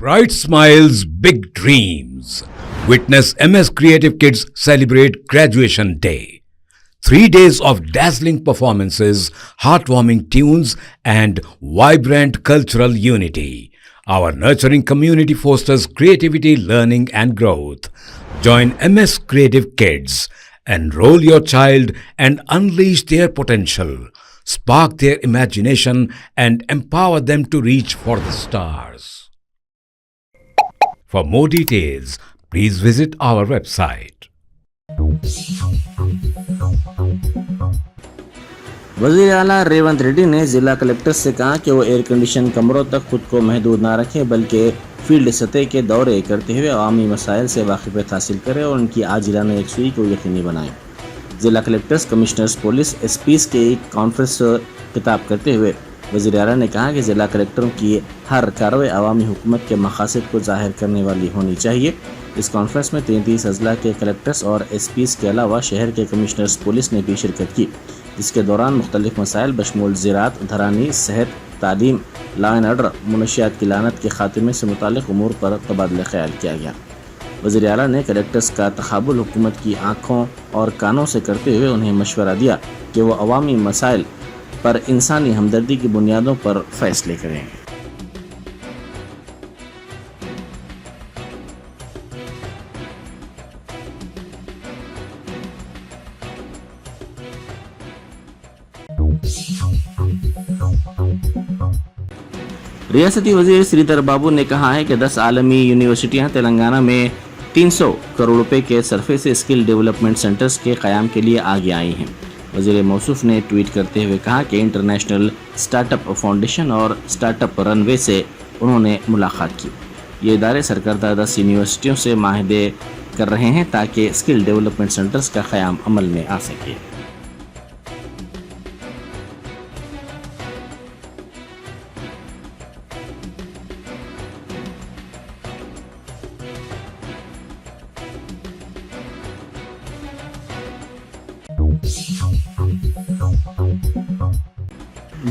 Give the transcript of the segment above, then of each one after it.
Bright smiles, big dreams. Witness MS Creative Kids celebrate Graduation Day. 3 days of dazzling performances, heartwarming tunes, and vibrant cultural unity. Our nurturing community fosters creativity, learning, and growth. Join MS Creative Kids. Enroll your child and unleash their potential. Spark their imagination and empower them to reach for the stars. For more details, please visit our website. वज़ीर आला रेवंत रेड्डी ने ज़िला collector से कहा कि वो air condition कमरों तक खुद को महदूद ना रखें, बल्कि फील्ड सतह के दौरे करते हुए अवामी मसाइल से वाकिफ़ियत हासिल करें और उनकी आजिलाना यकसुई को यकीनी बनाएं। ज़िला कलेक्टर्स, कमिश्नर्स पुलिस, एसपीज़ के एक कॉन्फ्रेंस खिताब करते हुए वज़ीर आला ने कहा कि ज़िला कलेक्टरों की हर कार्रवाई अवामी हुकूमत के मकासद को ज़ाहिर करने वाली होनी चाहिए। इस कॉन्फ्रेंस में 33 अजला के कलेक्टर्स और एसपीज़ के अलावा शहर के कमिश्नर्स पुलिस ने भी शिरकत की, जिसके दौरान मुख्तलिफ मसाइल बशमूल ज़राअत, धरानी, सेहत, तालीम, लॉ एंड ऑर्डर, मुनशियात की लानत के खात्मे से मुताल्लिक़ उमूर पर तबादला ख्याल किया गया। वज़ीर आला ने कलेक्टर्स का तक़ाबुल हुकूमत की आँखों और कानों से करते हुए उन्हें मशवरा दिया कि वो अवामी मसाइल पर इंसानी हमदर्दी की बुनियादों पर फैसले करें। रियासती वज़ीर श्रीधर बाबू ने कहा है कि 10 आलमी यूनिवर्सिटियां तेलंगाना में 300 करोड़ रुपए के सरफे से स्किल डेवलपमेंट सेंटर्स के क़याम के लिए आगे आई हैं। वज़ीर मौसूफ ने ट्वीट करते हुए कहा कि इंटरनेशनल स्टार्टअप फाउंडेशन और स्टार्टअप रनवे से उन्होंने मुलाकात की। ये इदारे सरकर्दा 10 यूनिवर्सिटियों से माहदे कर रहे हैं ताकि स्किल डेवलपमेंट सेंटर्स का क़याम अमल में आ सके।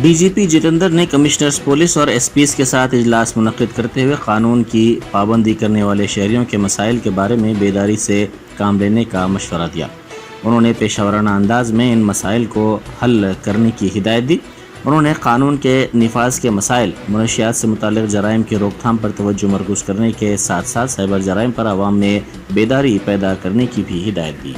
डीजीपी जितेंद्र ने कमिश्नर्स पुलिस और एसपीज़ के साथ इजलास मुनक्किद करते हुए कानून की पाबंदी करने वाले शहरियों के मसाइल के बारे में बेदारी से काम लेने का मशवरा दिया। उन्होंने पेशावराना अंदाज में इन मसाइल को हल करने की हिदायत दी। उन्होंने कानून के निफाज के मसाइल, मुनशियात से मुताल्लिक़ जराइम की रोकथाम पर तवज्जो मरकूज़ करने के साथ साथ साइबर जराइम पर आवाम में बेदारी पैदा करने की भी हिदायत दी।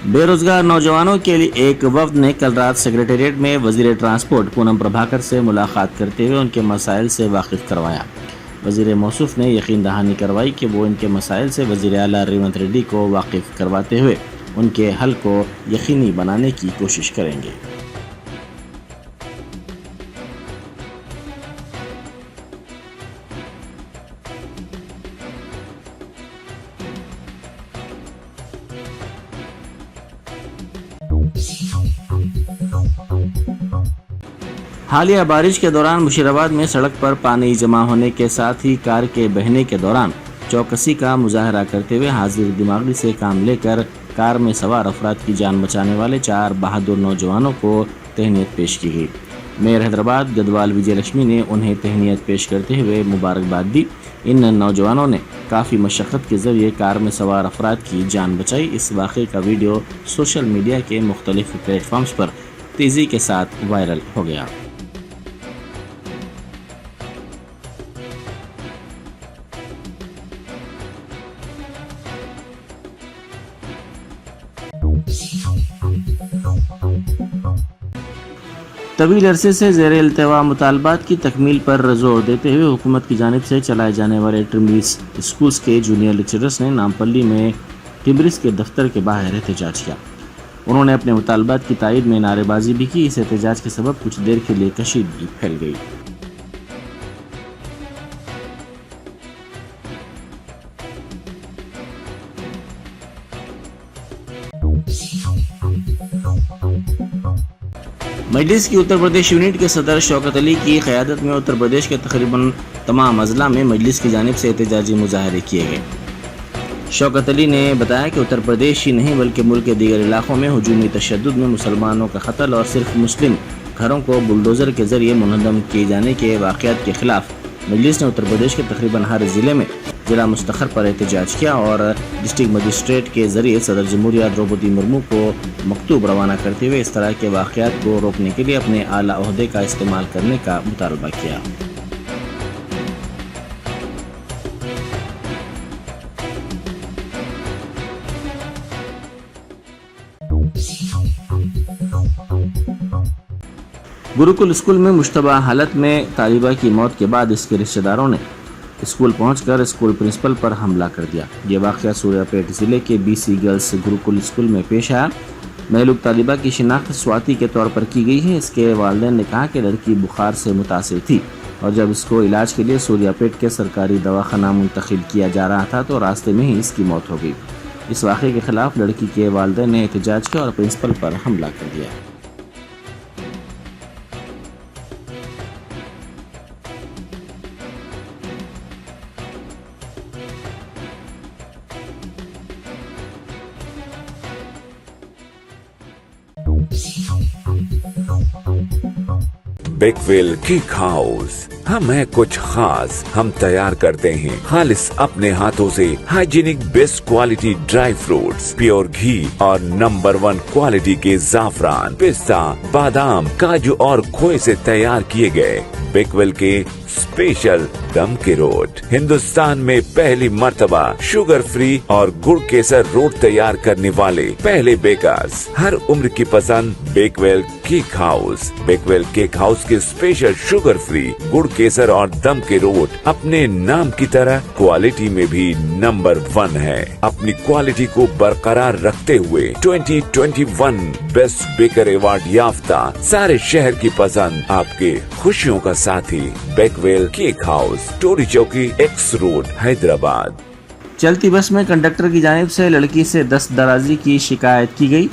बेरोजगार नौजवानों के लिए एक वफ्द ने कल रात सेक्रेटेरिएट में वज़ीर ट्रांसपोर्ट पूनम प्रभाकर से मुलाकात करते हुए उनके मसाइल से वाकिफ़ करवाया। वज़ीर मौसूफ ने यकीन दहानी करवाई कि वो इनके मसाइल से वज़ीर आला रेवंत रेड्डी को वाकिफ़ करवाते हुए उनके हल को यकीनी बनाने की कोशिश करेंगे। हालिया बारिश के दौरान मुशीराबाद में सड़क पर पानी जमा होने के साथ ही कार के बहने के दौरान चौकसी का मुजाहरा करते हुए हाजिर दिमागी से काम लेकर कार में सवार अफराद की जान बचाने वाले 4 बहादुर नौजवानों को तहनीत पेश की गई। मेयर हैदराबाद गदवाल विजय लक्ष्मी ने उन्हें तहनीत पेश करते हुए मुबारकबाद दी। इन नौजवानों ने काफ़ी मशक्क़त के ज़रिए कार में सवार अफराद की जान बचाई। इस वाक़े का वीडियो सोशल मीडिया के मुख्तलिफ प्लेटफॉर्म्स पर तेज़ी के साथ वायरल हो गया। तवील अरसे से ज़ेर इल्तवा मुतालबात की तकमील पर जोर देते हुए हुकूमत की जानिब से चलाए जाने वाले टिम्बरिस स्कूल्स के जूनियर लेक्चरर्स ने नामपल्ली में टिम्बरिस के दफ्तर के बाहर एहतजाज किया। उन्होंने अपने मुतालबात की तायद में नारेबाजी भी की। इस एहतजाज के सबब कुछ देर के लिए कशीदगी फैल गई। मजलिस की उत्तर प्रदेश यूनिट के सदर शौकत अली की क़यादत में उत्तर प्रदेश के तकरीबन तमाम अजला में मजलिस की जानिब से एहतजाजी मुजाहरे किए गए। शौकत अली ने बताया कि उत्तर प्रदेश ही नहीं बल्कि मुल्क के दीगर इलाकों में हुजूमी तशद्दुद में मुसलमानों का कत्ल और सिर्फ मुस्लिम घरों को बुलडोज़र के ज़रिए मुनहदम किए जाने के वाक़यात के ख़िलाफ़ मजलिस ने उत्तर प्रदेश के तकरीबन हर ज़िले में ज़िला मुस्तखर पर एहतजाज किया और डिस्ट्रिक्ट मजिस्ट्रेट के ज़रिए सदर जमहूरिया द्रौपदी मुर्मू को मकतूब रवाना करते हुए इस तरह के वाक़यात को रोकने के लिए अपने आला ओहदे का इस्तेमाल करने का मुतालबा किया। गुरुकुल स्कूल में मुश्तबा हालत में तालिबा की मौत के बाद इसके रिश्तेदारों ने स्कूल पहुंचकर स्कूल प्रिंसिपल पर हमला कर दिया। ये वाक़या सूर्यापेट ज़िले के BC गर्ल्स गुरुकुल स्कूल में पेश आया। महलूक तालिबा की शिनाख्त स्वाति के तौर पर की गई है। इसके वालिदैन ने कहा कि लड़की बुखार से मुतासिर थी और जब इसको इलाज के लिए सूर्यापेट के सरकारी दवाखाना मुंतकिल किया जा रहा था तो रास्ते में ही इसकी मौत हो गई। इस वाक़े के ख़िलाफ़ लड़की के वालिदैन ने एहतजाज किया और प्रिंसिपल पर हमला कर दिया। बेकवेल केक हाउस, हम है कुछ खास। हम तैयार करते हैं खालिस अपने हाथों से hygienic best quality dry fruits, pure घी और नंबर 1 क्वालिटी के जाफरान, पिस्ता, बादाम, काजू और खोए से तैयार किए गए बेकवेल के स्पेशल दम के रोट। हिंदुस्तान में पहली मर्तबा शुगर फ्री और गुड़ केसर रोट तैयार करने वाले पहले बेकर्स। हर उम्र की पसंद Bakewell cake house. Bakewell cake house के स्पेशल शुगर फ्री गुड़ केसर और दम के रोट अपने नाम की तरह क्वालिटी में भी नंबर 1 है। अपनी क्वालिटी को बरकरार रखते हुए 2021 बेस्ट बेकर अवार्ड याफ्ता सारे शहर की पसंद, आपके खुशियों का साथी बेकवेल केक हाउस, टोरी चौकी, X रोड, हैदराबाद। चलती बस में कंडक्टर की जानिब से लड़की से दस्तदराजी की शिकायत की गई।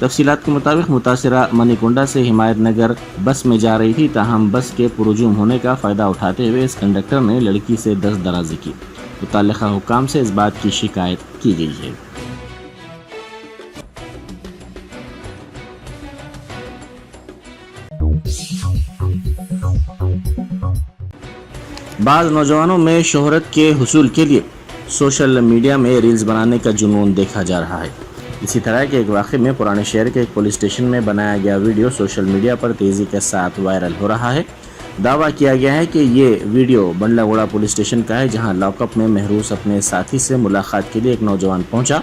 तफसीलात के मुताबिक मुतासिरा मनीकुंडा से हिमायत नगर बस में जा रही थी, ताहम बस के पुरजुम होने का फ़ायदा उठाते हुए इस कंडक्टर ने लड़की से दस्तदराजी की। मुतल्लिका हुक्काम से इस बात की शिकायत की गई है। बाज़ नौजवानों में शोहरत के हुसूल के लिए सोशल मीडिया में रील्स बनाने का जुनून देखा जा रहा है। इसी तरह के एक वाक़े में पुराने शहर के एक पुलिस स्टेशन में बनाया गया वीडियो सोशल मीडिया पर तेज़ी के साथ वायरल हो रहा है। दावा किया गया है कि ये वीडियो बंडलागुड़ा पुलिस स्टेशन का है, जहां लॉकअप में महरूस अपने साथी से मुलाकात के लिए एक नौजवान पहुंचा।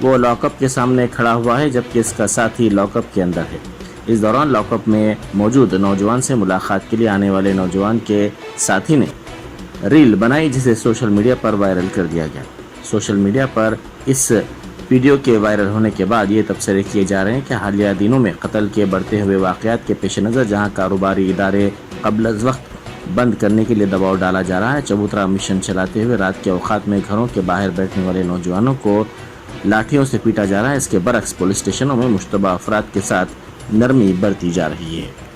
वो लॉकअप के सामने खड़ा हुआ है जबकि इसका साथी लॉकअप के अंदर है। इस दौरान लॉकअप में मौजूद नौजवान से मुलाकात के लिए आने वाले नौजवान के साथी ने रील बनाई, जिसे सोशल मीडिया पर वायरल कर दिया गया। सोशल मीडिया पर इस वीडियो के वायरल होने के बाद ये तबसरे किए जा रहे हैं कि हालिया दिनों में कत्ल के बढ़ते हुए वाक़यात के पेश नज़र जहाँ कारोबारी इदारे क़ब्ल वक्त बंद करने के लिए दबाव डाला जा रहा है, चबूतरा मिशन चलाते हुए रात के औक़ात में घरों के बाहर बैठने वाले नौजवानों को लाठियों से पीटा जा रहा है। इसके बरक्स पुलिस स्टेशनों में मुश्तबा अफराद के साथ नरमी बरती जा रही है।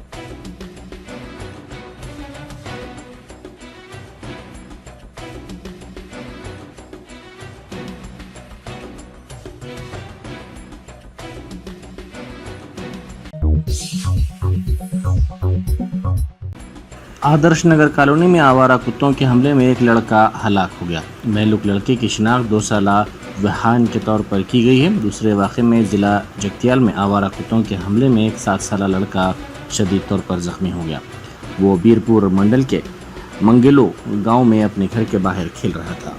आदर्श नगर कॉलोनी में आवारा कुत्तों के हमले में एक लड़का हलाक हो गया। महलूक लड़के की शिनाख्त 2 साला वहान के तौर पर की गई है। दूसरे वाक़े में ज़िला जगतियाल में आवारा कुत्तों के हमले में एक 7 साला लड़का शदीद तौर पर ज़ख्मी हो गया। वो बीरपुर मंडल के मंगेलो गांव में अपने घर के बाहर खेल रहा था।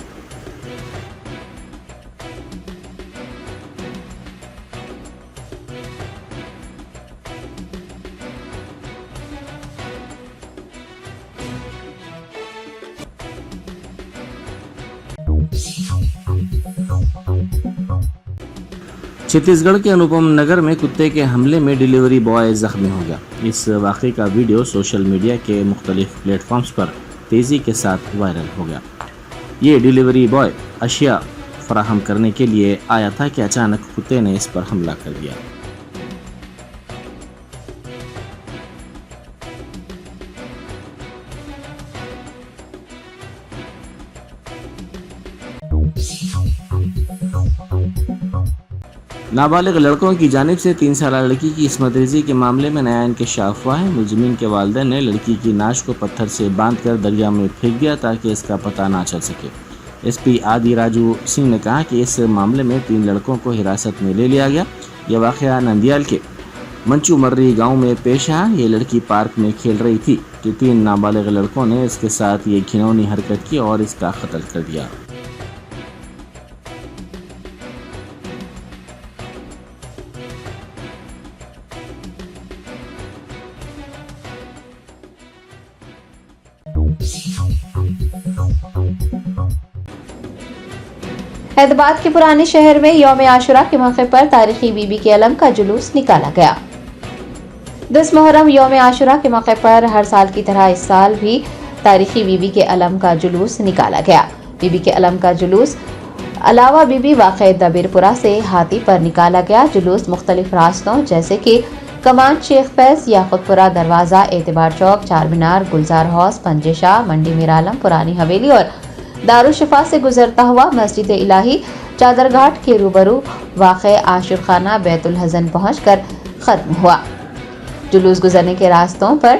छत्तीसगढ़ के अनुपम नगर में कुत्ते के हमले में डिलीवरी बॉय जख्मी हो गया। इस वाक़े का वीडियो सोशल मीडिया के मुख्तलिफ प्लेटफॉर्म्स पर तेज़ी के साथ वायरल हो गया। ये डिलीवरी बॉय अशिया फराहम करने के लिए आया था कि अचानक कुत्ते ने इस पर हमला कर दिया। नाबालिग लड़कों की जानिब से 3 साल लड़की की इस्मत रेज़ी के मामले में नया इंकशाफ हुआ है। मुलजिमीन के वालिदैन ने लड़की की नाश को पत्थर से बांधकर दरिया में फेंक दिया ताकि इसका पता ना चल सके। एसपी आदि राजू सिंह ने कहा कि इस मामले में 3 लड़कों को हिरासत में ले लिया गया। यह वाक़या नंदियाल के मंचू मर्री गाँव में पेश आया। ये लड़की पार्क में खेल रही थी कि 3 नाबालिग लड़कों ने इसके साथ ये घिनौनी हरकत की और इसका कत्ल कर दिया। हैदराबाद के पुराने शहर में यौम आशुरा के मौके पर तारीखी बीबी के अलम का जुलूस निकाला गया। 10 मुहर्रम यौम आशुरा के मौके पर हर साल की तरह इस साल भी तारीखी बीबी के अलम का जुलूस निकाला गया। बीबी के अलम का जुलूस अलावा बीबी वाक़े दबीरपुरा से हाथी पर निकाला गया। जुलूस मुख्तलिफ रास्तों जैसे कि कमान शेख फैज, याकुतपुरा दरवाजा, एतबार चौक, चार मीनार, गुलजार हाउस, पंजे शाह, मंडी मीरालम, पुरानी हवेली और दारुशफा से गुजरता हुआ मस्जिद इलाही चादरघाट के रूबरू वाक़े आशुर खाना बैतुल हज़न पहुंचकर खत्म हुआ। जुलूस गुजरने के रास्तों पर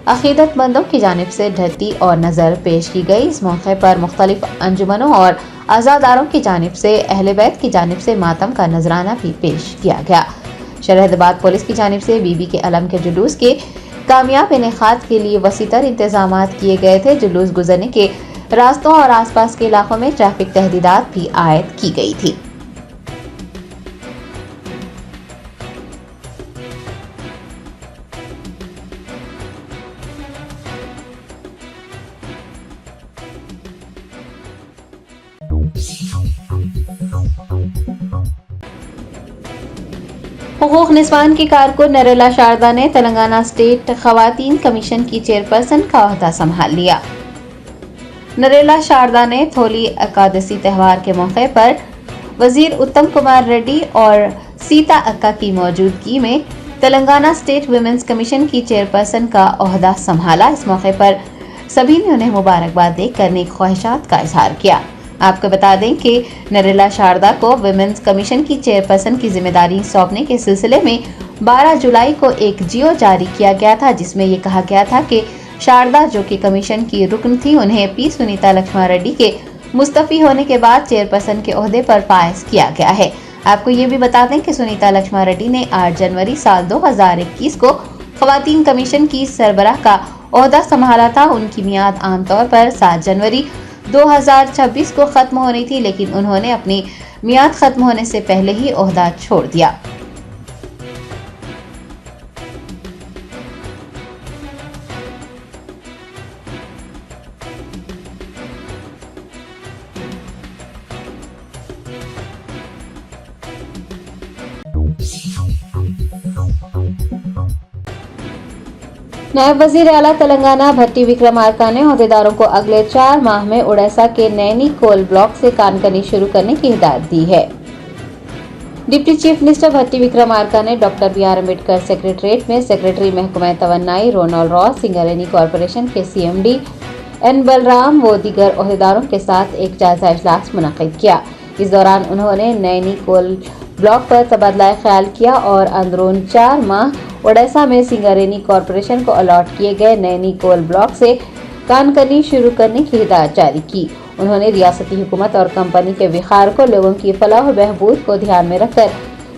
अकीदतमंदों की जानिब से ढती और नज़र पेश की गई। इस मौके पर मुख्तलिफ अंजुमनों और आज़ादारों की जानिब से अहले बैत की जानिब से मातम का नजराना भी पेश किया गया। शहर हैदराबाद पुलिस की जानिब से बीबी के अलम के जुलूस के कामयाब इनेकाद के लिए वसीतर इंतजाम किए गए थे। जुलूस गुजरने के रास्तों और आसपास के इलाकों में ट्रैफिक तहदीदात भी आयद की गई थी। हुकूक निस्वान की कारकुन नरेला शारदा ने तेलंगाना स्टेट खवातीन कमीशन की चेयरपर्सन का ओहदा संभाल लिया। नरेला शारदा ने थोली एकादशी त्यौहार के मौके पर वजीर उत्तम कुमार रेड्डी और सीता अक्का की मौजूदगी में तेलंगाना स्टेट वुमेन्स कमीशन की चेयरपर्सन का ओहदा संभाला। इस मौके पर सभी ने उन्हें मुबारकबाद देकर नेक ख्वाहिशात का इजहार किया। आपको बता दें कि नरेला शारदा को वुमेन्स कमीशन की चेयरपर्सन की जिम्मेदारी सौंपने के सिलसिले में 12 जुलाई को एक जियो जारी किया गया था, जिसमें ये कहा गया था कि शारदा जो कि कमीशन की रुकन थी, उन्हें पी सुनीता लक्ष्मण रेड्डी के मुस्तफी होने के बाद चेयरपर्सन के ओहदे पर फायज किया गया है। आपको ये भी बता दें कि सुनीता लक्ष्मण रेड्डी ने 8 जनवरी साल 2021 को खवातीन कमीशन की सरबराह का ओहदा संभाला था। उनकी मियाद आमतौर पर 7 जनवरी 2026 को खत्म होनी थी, लेकिन उन्होंने अपनी मियाद खत्म होने से पहले ही ओहदा छोड़ दिया। नायब वजीर आला तेलंगाना भट्टी विक्रमार्का ने ओहदेदारों को अगले 4 माह में ओडिशा के नैनी कोल ब्लॉक से कानकनी शुरू करने की हिदायत दी है। Deputy chief minister Bhatti Vikramarka ने doctor B R Ambedkar secretariat में सेक्रेटरी महकमा तवन्नाई रोनाल्ड रॉस, सिंगरेनी कॉरपोरेशन के CMD एन बलराम व दीगर ओहदेदारों के साथ एक जायजा इजलास मुनक्किद किया। इस दौरान उन्होंने नैनी कोल ब्लॉक पर तबादला ख्याल किया और अंदरून 4 माह ओडिशा में सिंगरेनी कॉरपोरेशन को अलॉट किए गए नैनी कोल ब्लॉक से कानकनी शुरू करने की हिदायत जारी की। उन्होंने रियासती हुकूमत और कंपनी के विखार को लोगों की फलाह व बहबूद को ध्यान में रखकर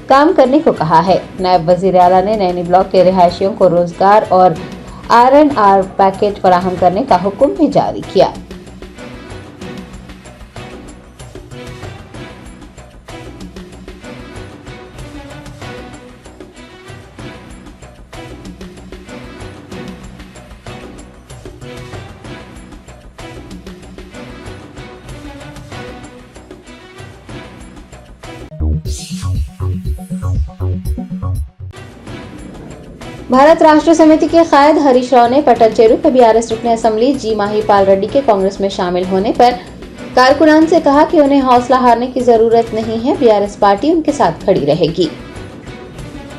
काम करने को कहा है। नायब वजीर आला ने नैनी ब्लॉक के रिहायशियों को रोजगार और R&R पैकेज फराहम करने का हुक्म भी जारी किया। भारत राष्ट्र समिति के कायद हरीश राव ने पटलचेरू के BRS रुकन असेंबली जी माहीपाल रेड्डी के कांग्रेस में शामिल होने पर कारकुनान से कहा कि उन्हें हौसला हारने की जरूरत नहीं है, BRS पार्टी उनके साथ खड़ी रहेगी।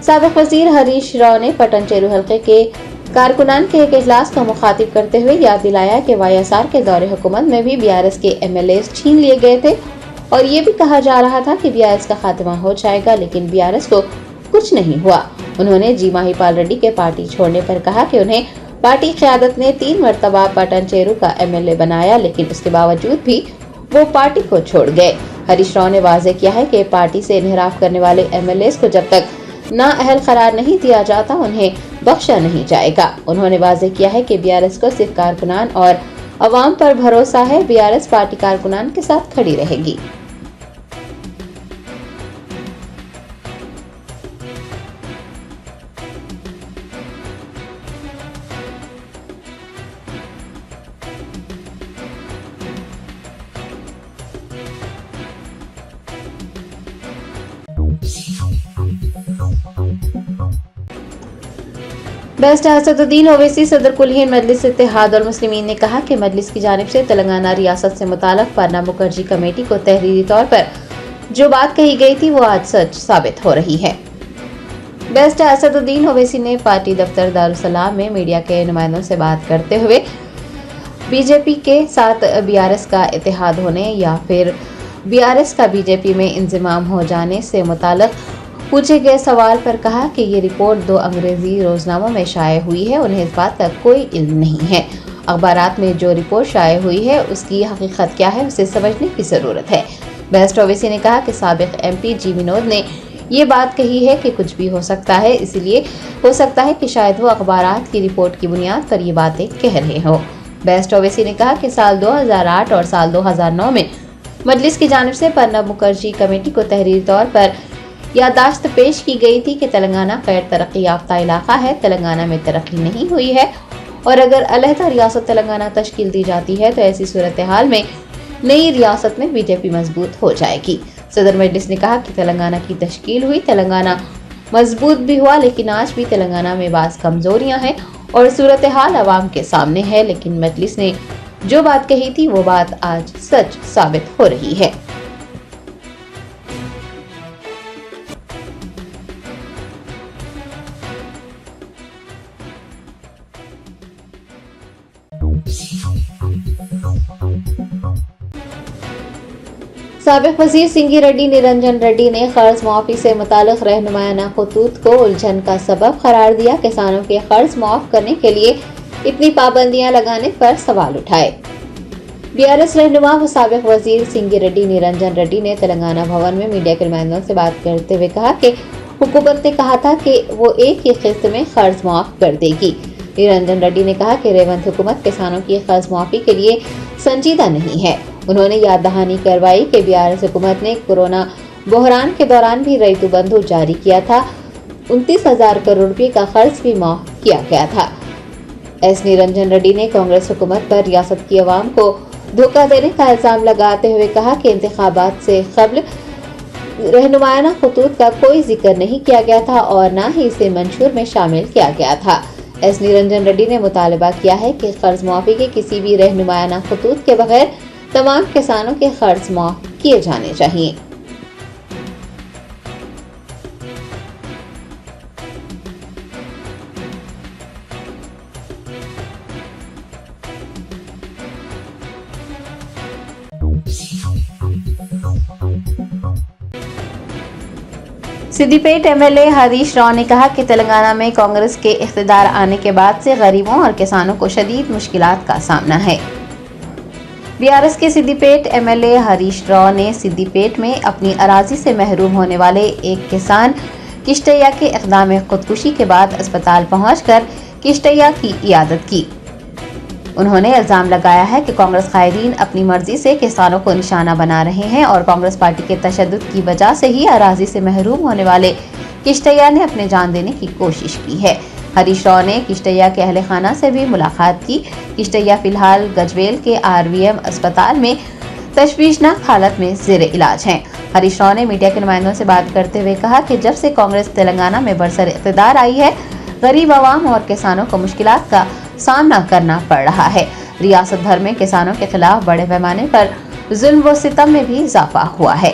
साबिक वजीर हरीश राव ने पटलचेरू हल्के के कारकुनान के एक इजलास को मुखातिब करते हुए याद दिलाया कि YSR के दौरे हुकूमत में भी BRS के MLAs छीन लिए गए थे और ये भी कहा जा रहा था कि बीआरएस का खात्मा हो जाएगा, लेकिन बीआरएस को कुछ नहीं हुआ। उन्होंने जी महिपाल रेड्डी के पार्टी छोड़ने पर कहा कि उन्हें पार्टी क़यादत ने 3 मरतबा पटन चेरू का एमएलए बनाया, लेकिन उसके बावजूद भी वो पार्टी को छोड़ गए। हरीश राव ने वाजे किया है कि पार्टी से इन्हिराफ करने वाले एमएलए को जब तक नाअहल करार नहीं दिया जाता उन्हें बख्शा नहीं जाएगा। उन्होंने वाजे किया है कि बीआरएस को सिर्फ कारकुनान और अवाम पर भरोसा है। बीआरएस पार्टी कारकुनान के साथ खड़ी रहेगी। बेस्ट असदुद्दीन ओवैसी सदर कुल हिंद मजलिस इत्तेहाद और मुस्लिमीन ने कहा कि मजलिस की जानिब से तेलंगाना रियासत से मुताल्लिक़ प्रणब मुखर्जी कमेटी को तहरीरी तौर पर जो बात कही गई थी वो आज सच साबित हो रही है। बेस्ट असदुद्दीन ओवैसी ने पार्टी दफ्तर दारुसलाम में मीडिया के नुमाइंदों से बात करते हुए बीजेपी के साथ बीआरएस का इत्तेहाद होने या फिर बीआरएस का बीजेपी में इंज़माम हो जाने से मुताल्लिक़ पूछे गए सवाल पर कहा कि ये रिपोर्ट 2 अंग्रेजी रोजनामों में शाये हुई है, उन्हें इस बात का कोई इल्म नहीं है। अखबारात में जो रिपोर्ट शाये हुई है उसकी हकीकत क्या है उसे समझने की ज़रूरत है। बेस्ट ओवैसी ने कहा कि साबिक़ एमपी जी विनोद ने ये बात कही है कि कुछ भी हो सकता है, इसलिए हो सकता है कि शायद वो अखबारात की रिपोर्ट की बुनियाद पर ये बातें कह रहे हो। बेस्ट ओवैसी ने कहा कि साल 2008 और साल 2009 में मजलिस की जानिब से प्रणब मुखर्जी कमेटी को तहरीरी तौर पर यादाश्त पेश की गई थी कि तेलंगाना गैर तरक्की याफ्ता इलाका है, तेलंगाना में तरक्की नहीं हुई है और अगर अलहदा रियासत तेलंगाना तश्कील दी जाती है तो ऐसी सूरत हाल में नई रियासत में बीजेपी मजबूत हो जाएगी। सदर मजलिस ने कहा कि तेलंगाना की तश्कील हुई, तेलंगाना मजबूत भी हुआ, लेकिन आज भी तेलंगाना में बाज़ कमजोरियां हैं और सूरत हाल अवाम के सामने है, लेकिन मजलिस ने जो बात कही थी वो बात आज सच साबित हो रही है। साबिक़ वज़ीर सिंगी रेड्डी निरंजन रेड्डी ने कर्ज माफी से मुताल्लिक़ रहनुमायाना खतूत को उलझन का सबब करार दिया। किसानों के कर्ज माफ करने के लिए इतनी पाबंदियां लगाने पर सवाल उठाए। बीआरएस रहनुमा व साबिक़ वज़ीर सिंगी रेड्डी निरंजन रेड्डी ने तेलंगाना भवन में मीडिया के नुमाइंदों से बात करते हुए कहा कि हुकूमत ने कहा था कि वो एक ही किस्त में कर्ज माफ कर देगी। निरंजन रेड्डी ने कहा कि रेवंत हुकूमत किसानों की कर्ज माफी के लिए संजीदा नहीं है। उन्होंने याद दहानी करवाई कि बीआरएस हुकूमत ने कोरोना बहरान के दौरान भी रईतु बंधु जारी किया था, 29,000 करोड़ रुपए का कर्ज भी माफ किया गया था। एस निरंजन रेड्डी ने कांग्रेस हुकूमत पर रियासत की आवाम को धोखा देने का इल्जाम लगाते हुए कहा कि इंतखाबात से कबल रहनुमायाना खतूत का कोई जिक्र नहीं किया गया था और न ही इसे मंशूर में शामिल किया गया था। एस निरंजन रेड्डी ने मुतालबा किया है कि कर्ज माफी के किसी भी रहनुमायाना खतूत के बगैर तमाम किसानों के कर्ज माफ किए जाने चाहिए। सिद्दीपेट एमएलए हरीश राव ने कहा कि तेलंगाना में कांग्रेस के इख्तिदार आने के बाद से गरीबों और किसानों को शदीद मुश्किलात का सामना है। बीआरएस के सिद्दीपेट एमएलए हरीश राव ने सिद्दीपेट में अपनी अराजी से महरूम होने वाले एक किसान किश्तैया के इक़दाम खुदकुशी के बाद अस्पताल पहुंचकर किश्तैया की इयादत की। उन्होंने इल्जाम लगाया है कि कांग्रेस कायदीन अपनी मर्जी से किसानों को निशाना बना रहे हैं और कांग्रेस पार्टी के तशद्दुद की वजह से ही अराजी से महरूम होने वाले किश्तैया ने अपने जान देने की कोशिश की है। हरीश राव ने किश्तैया के अहले खाना से भी मुलाकात की। किश्तैया फिलहाल गजवेल के आरवीएम अस्पताल में तशवीशनाक हालत में ज़ेर इलाज हैं। हरीश राव ने मीडिया के नुमाइंदों से बात करते हुए कहा कि जब से कांग्रेस तेलंगाना में बरसर इक़्तिदार आई है, गरीब आवाम और किसानों को मुश्किलात का सामना करना पड़ रहा है। रियासत भर में किसानों के खिलाफ बड़े पैमाने पर जुल्म व सितम में भी इजाफा हुआ है।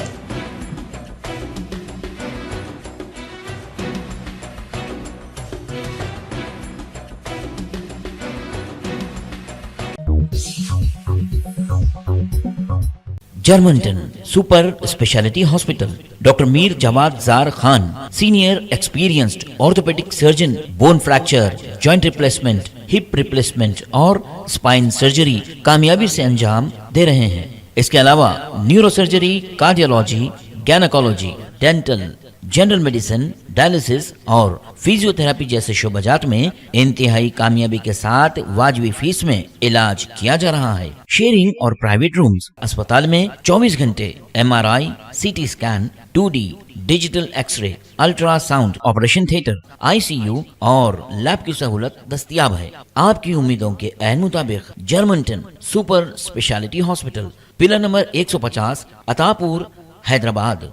Germanten super speciality hospital, doctor Mir Jawad Jar Khan, senior experienced orthopaedic surgeon, bone fracture, joint replacement, hip replacement और स्पाइन सर्जरी कामयाबी से अंजाम दे रहे हैं। इसके अलावा neuro surgery, cardiology, gynaecology, dental, general medicine, dialysis और फिजियोथेरेपी जैसे शोबाजात में इंतहाई कामयाबी के साथ वाजबी फीस में इलाज किया जा रहा है। शेयरिंग और प्राइवेट रूम्स, अस्पताल में 24 घंटे MRI, CT scan, 2D digital x ray, ultrasound, operation theatre, ICU और लैब की सहूलत दस्तयाब है। आपकी उम्मीदों के ऐन मुताबिक Germanten super speciality hospital, pillar number 150, Attapur, Hyderabad.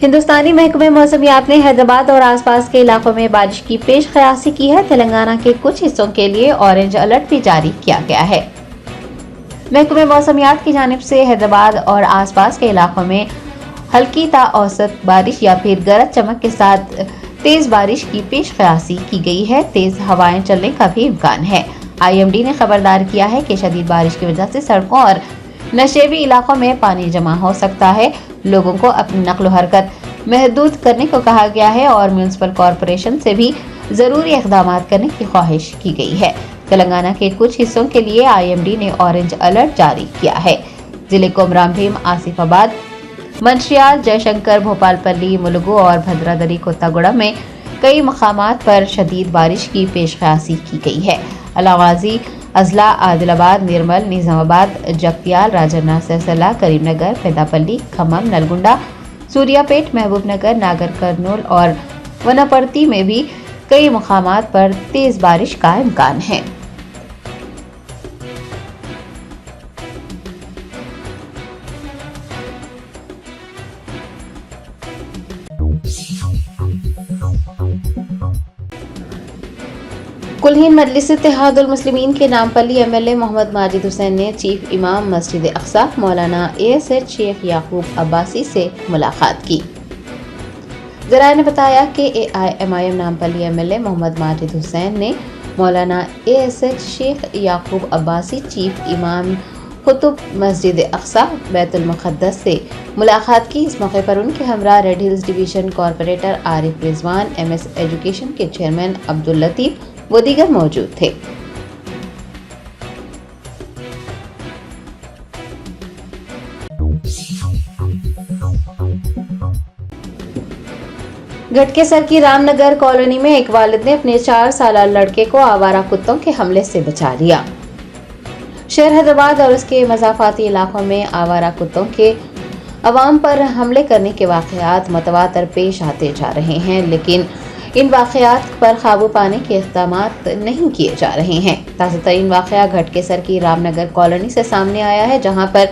हिंदुस्तानी महकमे मौसमियात ने हैदराबाद और आसपास के इलाकों में बारिश की पेश क़यासी की है। तेलंगाना के कुछ हिस्सों के लिए ऑरेंज अलर्ट भी जारी किया गया है। महकमे मौसमियात की जानिब से हैदराबाद और आसपास के इलाकों में हल्की ता औसत बारिश या फिर गरज चमक के साथ तेज बारिश की पेश क़यासी की गई है। तेज हवाएं चलने का भी इम्कान है। IMD ने खबरदार किया है कि शदीद बारिश की वजह से सड़कों और नशेबी इलाकों में पानी जमा हो सकता है। लोगों को अपनी नक्ल हरकत महदूद करने को कहा गया है और म्यूनिसिपल कॉरपोरेशन से भी जरूरी इक़दाम करने की ख्वाहिश की गई है। तेलंगाना के कुछ हिस्सों के लिए IMD ने ऑरेंज अलर्ट जारी किया है। जिले कोमराम भीम, आसिफाबाद, मंशियाल, जयशंकर, भोपालपल्ली, मुलुगु और भद्रादरी कोत्तागुड़ा में कई मकामात पर शदीद बारिश की पेश क़यासी की गई है। अलावाजी, अजला, आदिलाबाद, निर्मल, निजामाबाद, जगतियाल, राजन्ना, सिरसिला, करीमनगर, पेदापल्ली, खम्मम, नलगुंडा, सूर्यापेट, महबूबनगर, नागर कर्नूल और वनापर्ती में भी कई मकामात पर तेज बारिश का इम्कान है। कुलहीन मजलिस इत्तेहादुल मुस्लिमीन के नामपल्ली MLA मोहम्मद माजिद हुसैन ने चीफ इमाम मस्जिद अक्सा मौलाना ASH शेख याकूब अब्बासी से मुलाकात की। ज़राए ने बताया कि AIMIM नामपल्ली MLA मोहम्मद माजिद हुसैन ने मौलाना ASH शेख याकूब अब्बासी चीफ इमाम खुतुब मस्जिद अक्सा बैतुल मुक़द्दस से मुलाकात की। इस मौके पर उनके हमरा red hills division corporator Arif Rizwan, MS education के चेयरमैन अब्दुल लतीफ वो दीगर मौजूद थे। घटकेसर की रामनगर कॉलोनी में एक वालिद ने अपने 4 साला लड़के को आवारा कुत्तों के हमले से बचा लिया। शहर हैदराबाद और उसके मज़ाफ़ाती इलाकों में आवारा कुत्तों के अवाम पर हमले करने के वाक़यात मतवातर पेश आते जा रहे हैं, लेकिन इन वाक़यात पर काबू पाने के इक़दाम नहीं किए जा रहे हैं। ताज़ा तरीन वाक़या घटकेसर की रामनगर कॉलोनी से सामने आया है, जहां पर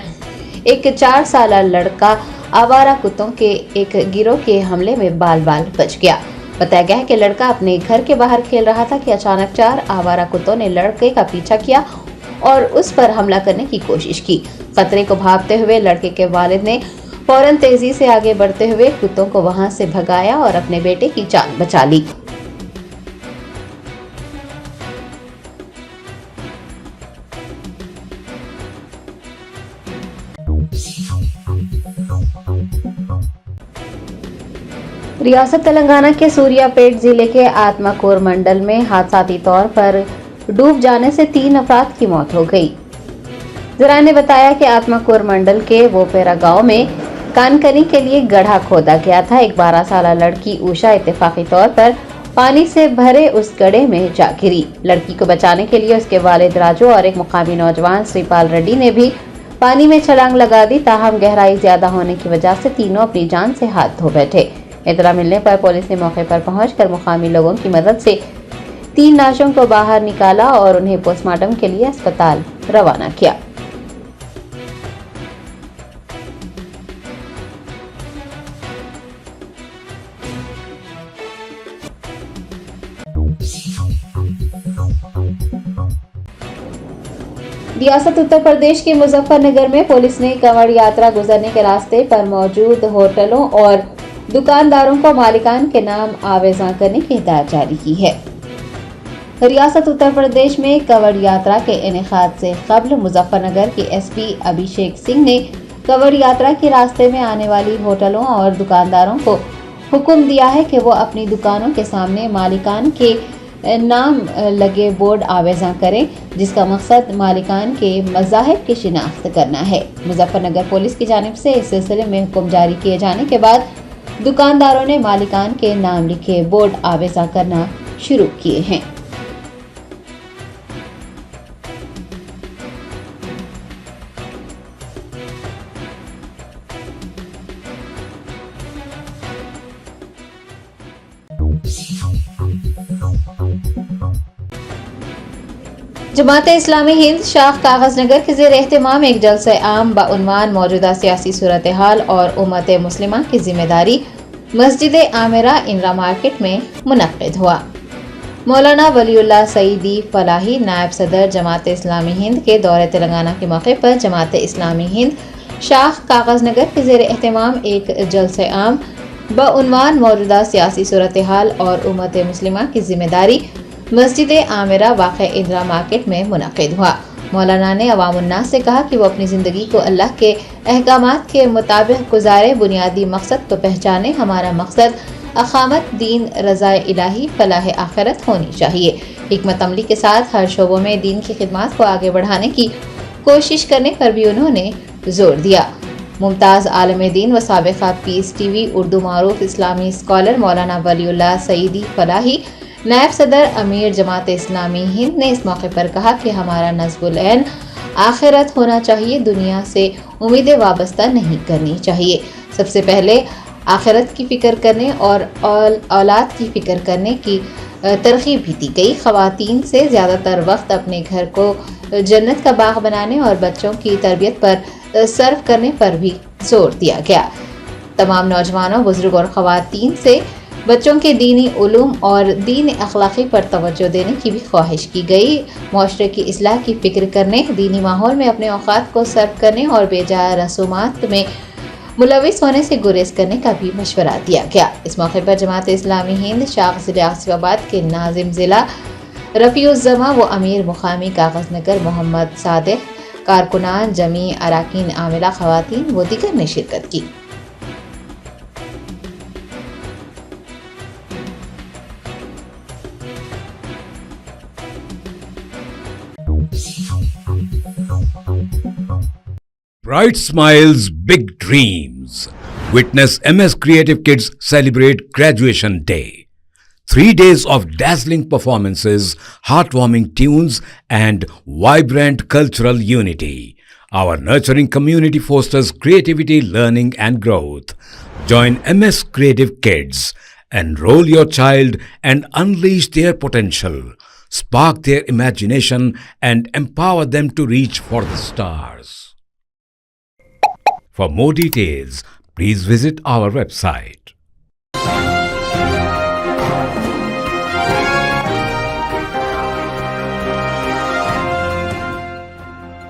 एक 4 साला लड़का आवारा कुत्तों के एक गिरोह के हमले में बाल बाल बच गया। बताया गया है कि लड़का अपने घर के बाहर खेल रहा था कि अचानक 4 आवारा कुत्तों ने लड़के का पीछा किया और उस पर हमला करने की कोशिश की। खतरे को भांपते हुए लड़के के वालिद ने फौरन तेजी से आगे बढ़ते हुए कुत्तों को वहां से भगाया और अपने बेटे की जान बचा ली। रियासत तेलंगाना के सूर्यापेट जिले के आत्माकोर मंडल में हादसाती तौर पर डूब जाने से 3 अफराद की मौत हो गई। ज़राए ने बताया कि आत्माकोर मंडल के वोपेरा गांव में कानकनी के लिए गड्ढा खोदा गया था। एक 12 साला लड़की उषा इत्तेफाकी तौर पर पानी से भरे उस गड्ढे में जा गिरी। लड़की को बचाने के लिए उसके वालिद राजू और एक मुकामी नौजवान श्रीपाल रेड्डी ने भी पानी में छलांग लगा दी। ताहम गहराई ज्यादा होने की वजह से तीनों अपनी जान से हाथ धो बैठे। इतला मिलने पर पुलिस ने मौके पर पहुंचकर मुकामी लोगों की मदद से 3 लाशों को बाहर निकाला और उन्हें पोस्टमार्टम के लिए अस्पताल रवाना किया। रियासत उत्तर प्रदेश के मुजफ्फरनगर में पुलिस ने कंवड़ यात्रा गुजरने के रास्ते पर मौजूद होटलों और दुकानदारों को मालिकान के नाम आवेज़ा करने की हिदायत जारी की है। रियासत उत्तर प्रदेश में कवड़ यात्रा के इनेकाद से कबल मुजफ्फरनगर के एसपी अभिषेक सिंह ने कवड़ यात्रा के रास्ते में आने वाली होटलों और दुकानदारों को हुक्म दिया है कि वो अपनी दुकानों के सामने मालिकान के नाम लगे बोर्ड आवेज़ा करें, जिसका मकसद मालिकान के मज़ाहिब की शिनाख्त करना है। मुजफ्फरनगर पुलिस की जानिब से इस सिलसिले में हुक्म जारी किए जाने के बाद दुकानदारों ने मालिकान के नाम लिखे बोर्ड आवेज़ा करना शुरू किए हैं। जमात इस्लामी हिंद शाख कागज नगर के ज़ेर एहतमाम एक जलसा आम बउनवान मौजूदा सियासी सूरत हाल और उम्मत मुस्लिमा की जिम्मेदारी मस्जिद आमिरा इंदिरा मार्केट में मुनक्किद हुआ। मौलाना वलीउल्लाह सईदी फलाही नायब सदर जमात इस्लामी हिंद के दौरे तेलंगाना के मौके पर जमात इस्लामी हिंद शाख कागज नगर के ज़ेर एहतमाम एक जलसा आम बउनवान मौजूदा सियासी सूरत हाल और उम्मत मुस्लिमा की जिम्मेदारी मस्जिद आमिरा वाक़ इंदिरा मार्केट में मुनक़िद हुआ। मौलाना ने अवामुन्नास से कहा कि वो अपनी ज़िंदगी को अल्लाह के अहकामात के मुताबिक गुजारे, बुनियादी मकसद को पहचाने। हमारा मकसद अक़ामत दीन, रज़ाए इलाही, फलाह आखिरत होनी चाहिए। हिकमत अमली के साथ हर शोबों में दीन की खिदमत को आगे बढ़ाने की कोशिश करने पर भी उन्होंने जोर दिया। मुमताज़ आलम दीन व साबिक़ा पीस टीवी उर्दू मारूफ इस्लामी स्कॉलर मौलाना वलीउल्लाह सईदी फलाही नायब सदर अमीर जमात इस्लामी हिंद ने इस मौके पर कहा कि हमारा नज़्बुल ऐन आखिरत होना चाहिए, दुनिया से उम्मीदें वाबस्ता नहीं करनी चाहिए। सबसे पहले आखिरत की फ़िक्र करने और औलाद की फ़िक्र करने की तरग़ीब भी दी गई। ख़वातीन से ज़्यादातर वक्त अपने घर को जन्नत का बाग बनाने और बच्चों की तरबियत पर सर्व करने पर भी जोर दिया गया। तमाम नौजवानों, बुजुर्ग और ख़वातीन से बच्चों के दीनी उलूम और दीन अखलाक़ी पर तवज्जो देने की भी ख्वाहिश की गई। माशरे की इस्लाह की फ़िक्र करने, दीनी माहौल में अपने औक़ात को सर्व करने और बेजा रसूमात में मुलविस होने से गुरेज करने का भी मशवरा दिया गया। इस मौके पर जमात इस्लामी हिंद शाख ज़िला आसिफाबाद के नाजिम ज़िला रफ़ीउज़्ज़मा व अमीर मुकामी कागज़ नगर मोहम्मद सादिक, कारकुनान, जमी अराकीन आमिला, ख़वातीन व दीगर ने शिरकत की। Bright smiles, big dreams. Witness MS Creative Kids celebrate Graduation Day. 3 days of dazzling performances, heartwarming tunes, and vibrant cultural unity. Our nurturing community fosters creativity, learning, and growth. Join MS Creative Kids. Enroll your child and unleash their potential. Spark their imagination and empower them to reach for the stars. For more details, please visit our website.